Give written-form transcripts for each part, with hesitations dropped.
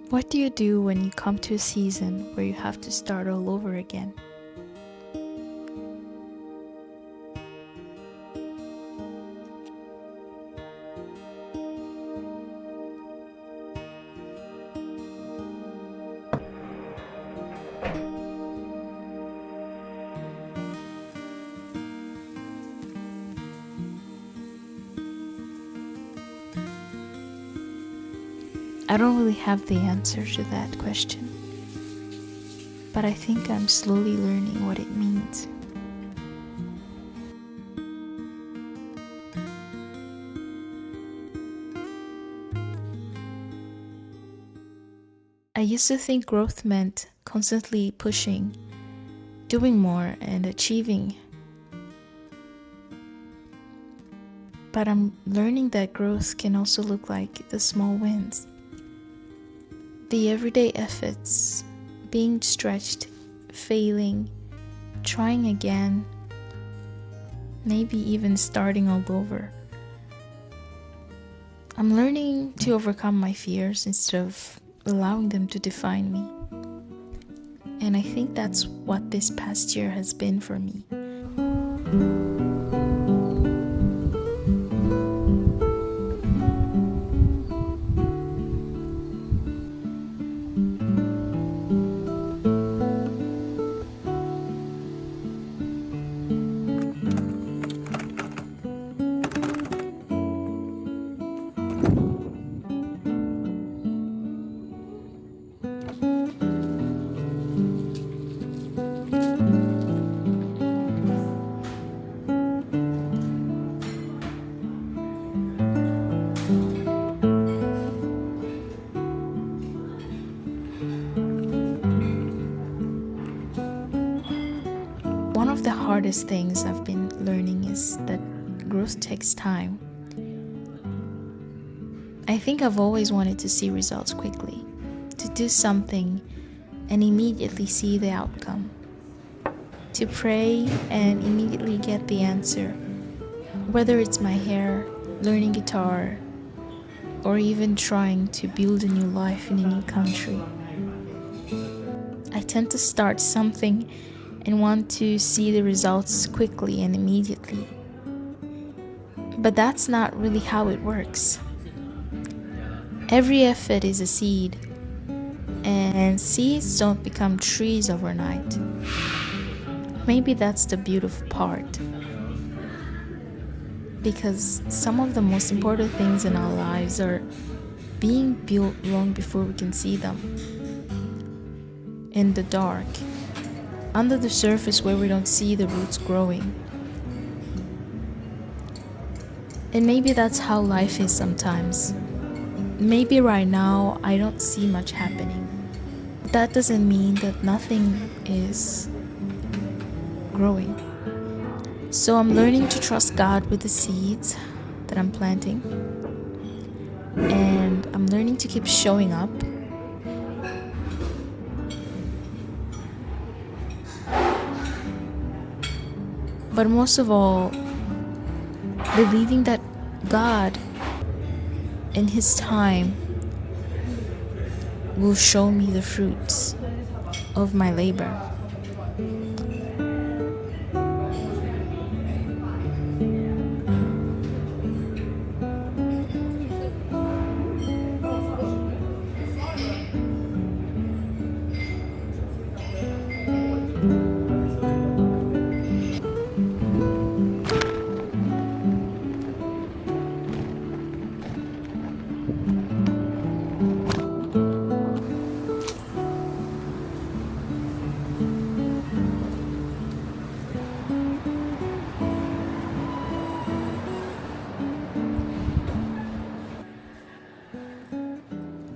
What do you do when you come to a season where you have to start all over again? I don't really have the answer to that question, but I think I'm slowly learning what it means. I used to think growth meant constantly pushing, doing more, and achieving. But I'm learning that growth can also look like the small wins. The everyday efforts, being stretched, failing, trying again, maybe even starting all over. I'm learning to overcome my fears instead of allowing them to define me. And I think that's what this past year has been for me. One of the hardest things I've been learning is that growth takes time. I think I've always wanted to see results quickly, to do something and immediately see the outcome, to pray and immediately get the answer, whether it's my hair, learning guitar, or even trying to build a new life in a new country. I tend to start something and want to see the results quickly and immediately. But that's not really how it works. Every effort is a seed, and seeds don't become trees overnight. Maybe that's the beautiful part. Because some of the most important things in our lives are being built long before we can see them. In the dark, under the surface where we don't see the roots growing. And maybe that's how life is sometimes. Maybe right now I don't see much happening. That doesn't mean that nothing is growing. So I'm learning to trust God with the seeds that I'm planting. And I'm learning to keep showing up. But most of all, believing that God, in His time, will show me the fruits of my labor.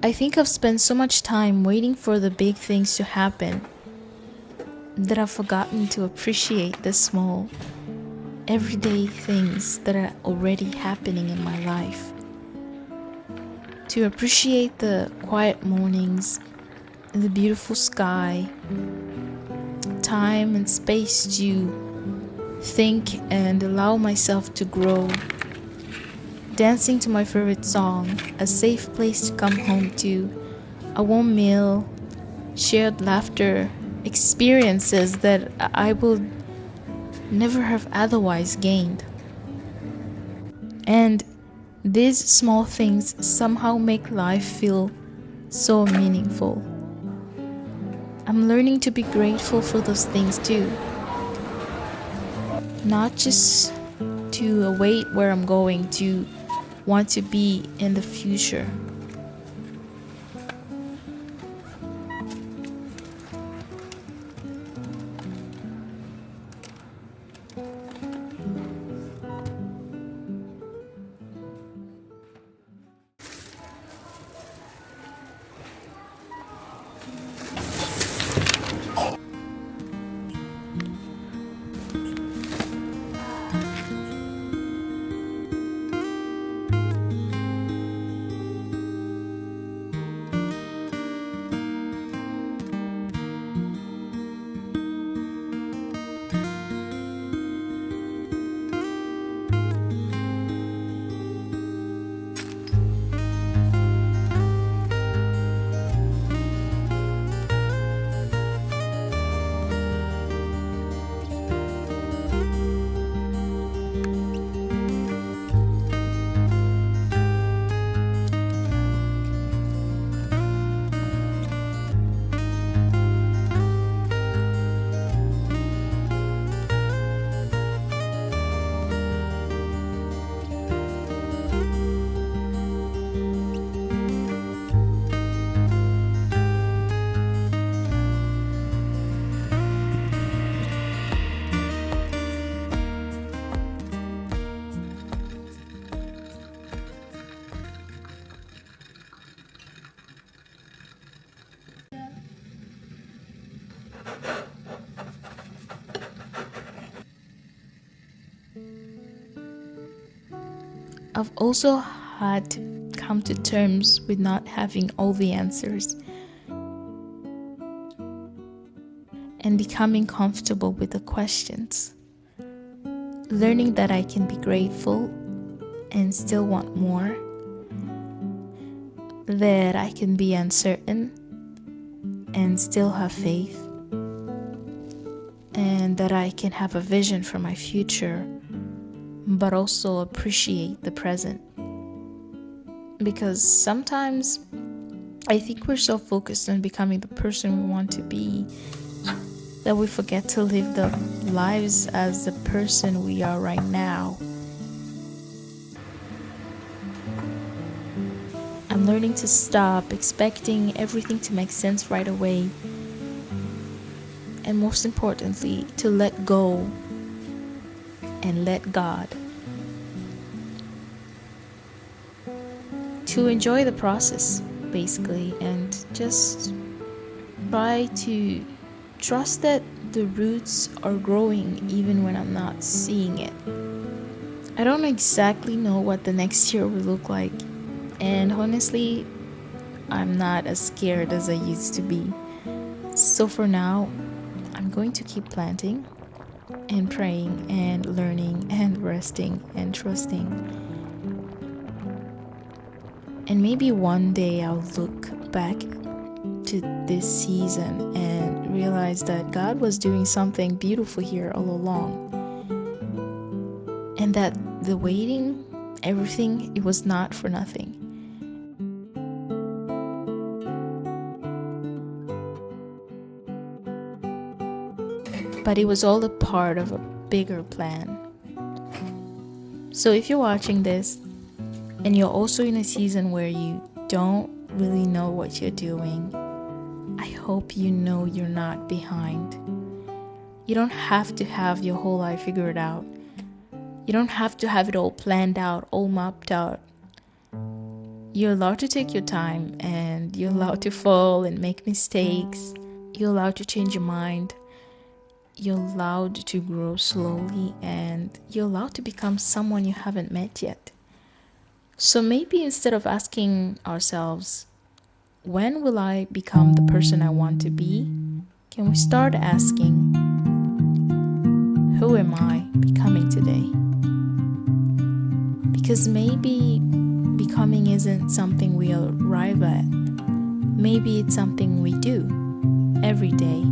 I think I've spent so much time waiting for the big things to happen that I've forgotten to appreciate the small, everyday things that are already happening in my life. To appreciate the quiet mornings, the beautiful sky, time and space to think and allow myself to grow. Dancing to my favorite song, a safe place to come home to, a warm meal, shared laughter, experiences that I would never have otherwise gained. And these small things somehow make life feel so meaningful. I'm learning to be grateful for those things too. Not just to await where I'm going, to want to be in the future. I've also had to come to terms with not having all the answers and becoming comfortable with the questions. Learning that I can be grateful and still want more. That I can be uncertain and still have faith. And that I can have a vision for my future, but also appreciate the present. Because sometimes I think we're so focused on becoming the person we want to be that we forget to live the lives as the person we are right now. I'm learning to stop expecting everything to make sense right away. And most importantly, to let go and let God. To enjoy the process, basically, and just try to trust that the roots are growing even when I'm not seeing it. I don't exactly know what the next year will look like, and honestly, I'm not as scared as I used to be. So for now, I'm going to keep planting and praying and learning and resting and trusting. And maybe one day I'll look back to this season and realize that God was doing something beautiful here all along. And that the waiting, everything, it was not for nothing. But it was all a part of a bigger plan. So if you're watching this and you're also in a season where you don't really know what you're doing, I hope you know you're not behind. You don't have to have your whole life figured out. You don't have to have it all planned out, all mapped out. You're allowed to take your time, and you're allowed to fall and make mistakes. You're allowed to change your mind. You're allowed to grow slowly, and you're allowed to become someone you haven't met yet. So maybe instead of asking ourselves, when will I become the person I want to be? Can we start asking, who am I becoming today? Because maybe becoming isn't something we arrive at. Maybe it's something we do every day.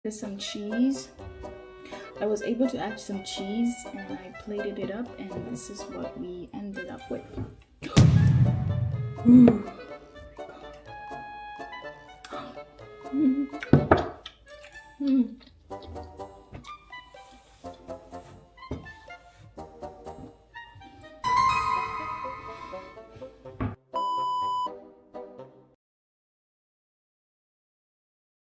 There's some cheese. I was able to add some cheese and I plated it up, and this is what we ended up with. Ooh. Mm.